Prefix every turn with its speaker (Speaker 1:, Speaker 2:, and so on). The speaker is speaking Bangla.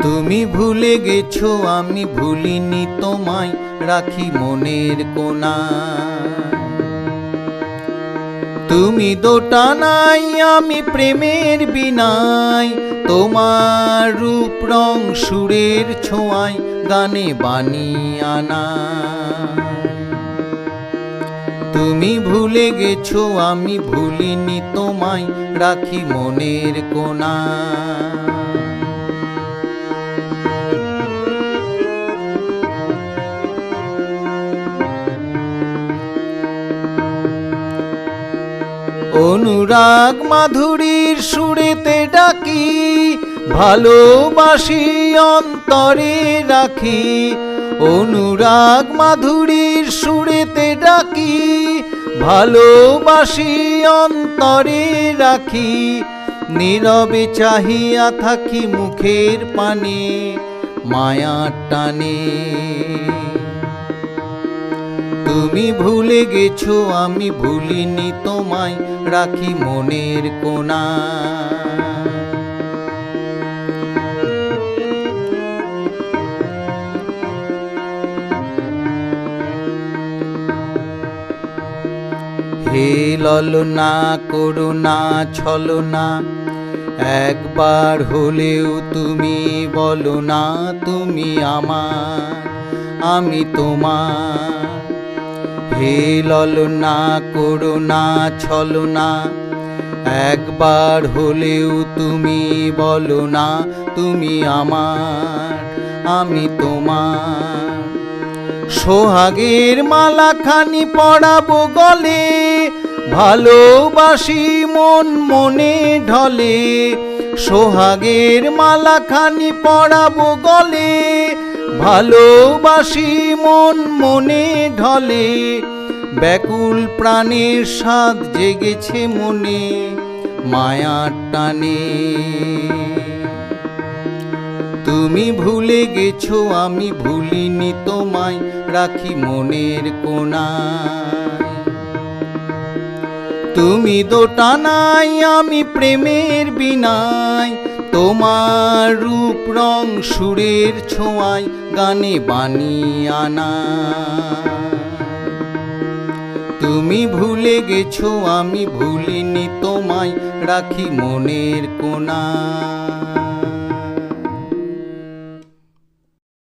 Speaker 1: তুমি ভুলে গেছো আমি ভুলিনি তোমায়, রাখি মনের কোণায়। তুমি দোটানায় আমি প্রেমের বিনায়, তোমার রূপ রং সুরের ছোঁয়ায় গানে বানিয়ে আনা। তুমি ভুলে গেছো আমি ভুলিনি তোমায়, রাখি মনের কোণায়। অনুরাগ মাধুরীর সুরেতে ডাকি, ভালোবাসি অন্তরে রাখি। অনুরাগ মাধুরীর সুরেতে ডাকি, ভালোবাসি অন্তরে রাখি। নীরবে চাহিয়া থাকি মুখের পানে, মায়ার টানে। তুমি ভুলে গেছো আমি ভুলিনি তোমায়, রাখি মনের কোণায়। হে ললনা করুণা ছলনা, একবার হলেও তুমি বলো না তুমি আমার, আমি তোমার। হে ললনা করুণা ছলনা, একবার হলেও তুমি বলো না তুমি আমার, আমি তোমার। সোহাগের মালাখানি পরাবো গলে, ভালোবাসি মন মনে ঢলে। সোহাগের মালাখানি পরাবো গলে, ভালোবাসি মন মনে ঢলে। ব্যাকুল প্রাণের স্বাদ জেগেছে মনে, মায়ার টানে। তুমি ভুলে গেছো আমি ভুলিনি তোমায়, রাখি মনের কোণায়। তুমি দোটানায় আমি প্রেমের বিনায়, তোমার রূপ রং সুরের ছোঁয়ায় গানে বানিয়ে আনা। তুমি ভুলে গেছো আমি ভুলিনি তোমায়, রাখি মনের কোণায়।